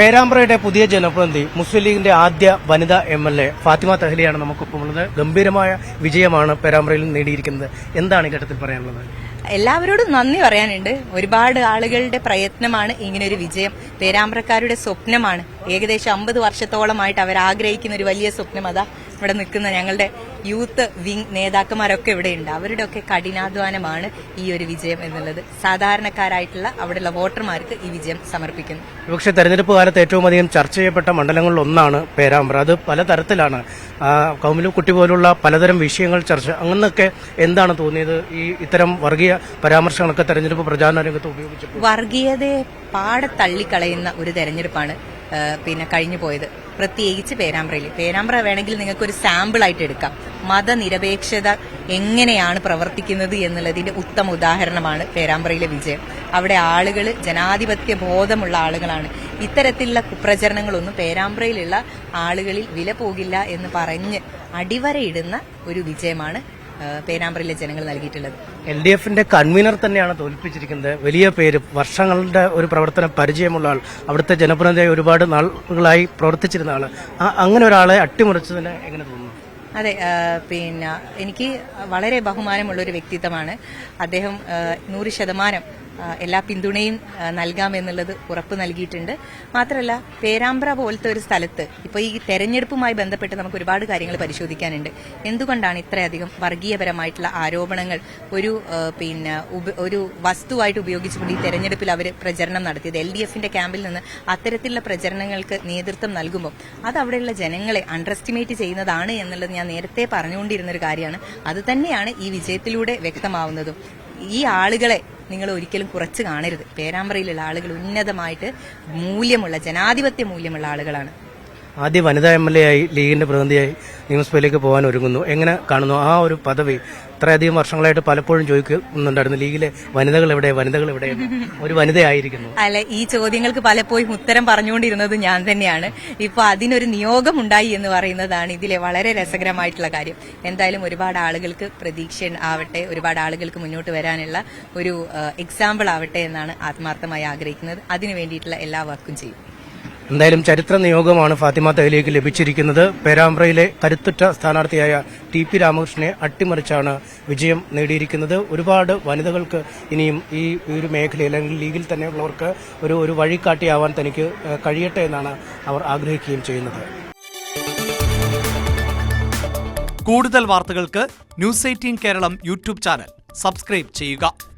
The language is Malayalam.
പേരാമ്പ്രയുടെ പുതിയ ജനപ്രതിനിധി മുസ്ലിം ലീഗിന്റെ ആദ്യ വനിതാ MLA ഫാത്തിമ തഹ്ലിയാണ് നമുക്കൊപ്പം ഉള്ളത്. ഗംഭീരമായ വിജയമാണ് പേരാമ്പ്രയിൽ നേടിയിരിക്കുന്നത്. എന്താണ് ഈ ഘട്ടത്തിൽ പറയാനുള്ളത്? എല്ലാവരോടും നന്ദി പറയാനുണ്ട്. ഒരുപാട് ആളുകളുടെ പ്രയത്നമാണ് ഇങ്ങനൊരു വിജയം. പേരാമ്പ്രക്കാരുടെ സ്വപ്നമാണ്. ഏകദേശം 50 വർഷത്തോളമായിട്ട് അവർ ആഗ്രഹിക്കുന്ന ഒരു വലിയ സ്വപ്നം അതാ ഇവിടെ നിൽക്കുന്ന ഞങ്ങളുടെ യൂത്ത് വിങ് നേതാക്കന്മാരൊക്കെ ഇവിടെയുണ്ട്. അവരുടെയൊക്കെ കഠിനാധ്വാനമാണ് ഈ ഒരു വിജയം എന്നുള്ളത് സാധാരണക്കാരായിട്ടുള്ള അവിടെയുള്ള വോട്ടർമാർക്ക് ഈ വിജയം സമർപ്പിക്കുന്നു. പക്ഷേ തെരഞ്ഞെടുപ്പ് കാലത്ത് ഏറ്റവും അധികം ചർച്ച ചെയ്യപ്പെട്ട മണ്ഡലങ്ങളിൽ ഒന്നാണ് പേരാമ്പ്ര. അത് പലതരത്തിലാണ്. കൗമിലുക്കുട്ടി പോലുള്ള പലതരം വിഷയങ്ങൾ ചർച്ച. അങ്ങനെയൊക്കെ എന്താണ് തോന്നിയത് ഈ ഇത്തരം വർഗീയ പരാമർശങ്ങളൊക്കെ തെരഞ്ഞെടുപ്പ് പ്രചാരണ രംഗത്ത് ഉപയോഗിച്ചപ്പോൾ? വർഗീയതയെ പാടെ തള്ളിക്കളയുന്ന ഒരു തെരഞ്ഞെടുപ്പാണ് കഴിഞ്ഞു പോയത്. പ്രത്യേകിച്ച് പേരാമ്പ്ര വേണമെങ്കിൽ നിങ്ങൾക്ക് ഒരു സാമ്പിൾ ആയിട്ട് എടുക്കാം. മതനിരപേക്ഷത എങ്ങനെയാണ് പ്രവർത്തിക്കുന്നത് എന്നുള്ളതിന്റെ ഉത്തമ ഉദാഹരണമാണ് പേരാമ്പ്രയിലെ വിജയം. അവിടെ ആളുകൾ ജനാധിപത്യ ബോധമുള്ള ആളുകളാണ്. ഇത്തരത്തിലുള്ള കുപ്രചരണങ്ങളൊന്നും പേരാമ്പ്രയിലുള്ള ആളുകളിൽ വില പോകില്ല എന്ന് പറഞ്ഞ് അടിവരയിടുന്ന ഒരു വിജയമാണ് പേരാമ്പ്രയിലെ ജനങ്ങൾ നൽകിയിട്ടുള്ളത്. LDFന്റെ കൺവീനർ തന്നെയാണ് തോൽപ്പിച്ചിരിക്കുന്നത്. വലിയ പേര്, വർഷങ്ങളുടെ ഒരു പ്രവർത്തന പരിചയമുള്ള ആൾ, അവിടുത്തെ ജനപ്രതിനിധിയായി ഒരുപാട് നാളുകളായി പ്രവർത്തിച്ചിരുന്ന ആള്, അങ്ങനെ ഒരാളെ അട്ടിമറിച്ചതിന് എങ്ങനെ തോന്നുന്നു? അതെ, എനിക്ക് വളരെ ബഹുമാനമുള്ള ഒരു വ്യക്തിത്വമാണ് അദ്ദേഹം. 100% എല്ലാ പിന്തുണയും നൽകാമെന്നുള്ളത് ഉറപ്പ് നൽകിയിട്ടുണ്ട്. മാത്രമല്ല പേരാമ്പ്ര പോലത്തെ ഒരു സ്ഥലത്ത് ഇപ്പോൾ ഈ തെരഞ്ഞെടുപ്പുമായി ബന്ധപ്പെട്ട് നമുക്ക് ഒരുപാട് കാര്യങ്ങൾ പരിശോധിക്കാനുണ്ട്. എന്തുകൊണ്ടാണ് ഇത്രയധികം വർഗീയപരമായിട്ടുള്ള ആരോപണങ്ങൾ ഒരു വസ്തുവായിട്ട് ഉപയോഗിച്ചുകൊണ്ട് ഈ തെരഞ്ഞെടുപ്പിൽ അവർ പ്രചരണം നടത്തിയത്? LDFന്റെ ക്യാമ്പിൽ നിന്ന് അത്തരത്തിലുള്ള പ്രചരണങ്ങൾക്ക് നേതൃത്വം നൽകുമ്പോൾ അത് അവിടെയുള്ള ജനങ്ങളെ അണ്ടർ എസ്റ്റിമേറ്റ് ചെയ്യുന്നതാണ് എന്നുള്ളത് ഞാൻ നേരത്തെ പറഞ്ഞുകൊണ്ടിരുന്നൊരു കാര്യമാണ്. അത് തന്നെയാണ് ഈ വിജയത്തിലൂടെ വ്യക്തമാവുന്നതും. ഈ ആളുകളെ നിങ്ങൾ ഒരിക്കലും കുറച്ച് കാണരുത്. പേരാമ്പ്രയിലുള്ള ആളുകൾ ഉന്നതമായിട്ട് മൂല്യമുള്ള, ജനാധിപത്യ മൂല്യമുള്ള ആളുകളാണ്. ആദ്യ വനിതാ MLA ആയി ലീഗിന്റെ പ്രതിനിധിയായി നിയമസഭയിലേക്ക് പോകാൻ ഒരുങ്ങുന്നു. എങ്ങനെ കാണുന്നു ആ ഒരു പദവി? ഇത്രയധികം വർഷങ്ങളായിട്ട് പലപ്പോഴും ചോദിക്കുന്നുണ്ടായിരുന്നു, ലീഗിലെ വനിതകൾ എവിടെ, ഒരു വനിതയായിരിക്കുന്നു. അല്ല, ഈ ചോദ്യങ്ങൾക്ക് പലപ്പോഴും ഉത്തരം പറഞ്ഞുകൊണ്ടിരുന്നത് ഞാൻ തന്നെയാണ്. ഇപ്പൊ അതിനൊരു നിയോഗം ഉണ്ടായി എന്ന് പറയുന്നതാണ് ഇതിലെ വളരെ രസകരമായിട്ടുള്ള കാര്യം. എന്തായാലും ഒരുപാട് ആളുകൾക്ക് പ്രതീക്ഷ ആവട്ടെ, ഒരുപാട് ആളുകൾക്ക് മുന്നോട്ട് വരാനുള്ള ഒരു എക്സാമ്പിൾ ആവട്ടെ എന്നാണ് ആത്മാർത്ഥമായി ആഗ്രഹിക്കുന്നത്. അതിനു വേണ്ടിയിട്ടുള്ള എല്ലാ വർക്കും ചെയ്യും. എന്തായാലും ചരിത്ര നിയോഗമാണ് ഫാത്തിമ തഹ്ലിക്ക് ലഭിച്ചിരിക്കുന്നത്. പേരാമ്പ്രയിലെ കരുത്തുറ്റ സ്ഥാനാർത്ഥിയായ TP രാമകൃഷ്ണനെ അട്ടിമറിച്ചാണ് വിജയം നേടിയിരിക്കുന്നത്. ഒരുപാട് വനിതകൾക്ക് ഇനിയും ഈ ഒരു മേഖലയിൽ അല്ലെങ്കിൽ ലീഗിൽ തന്നെയുള്ളവർക്ക് ഒരു വഴികാട്ടിയാവാൻ തനിക്ക് കഴിയട്ടെ എന്നാണ് അവർ ആഗ്രഹിക്കുകയും ചെയ്യുന്നത്. കൂടുതൽ വാർത്തകൾക്ക് News 18 Keralam YouTube channel subscribe ചെയ്യുക.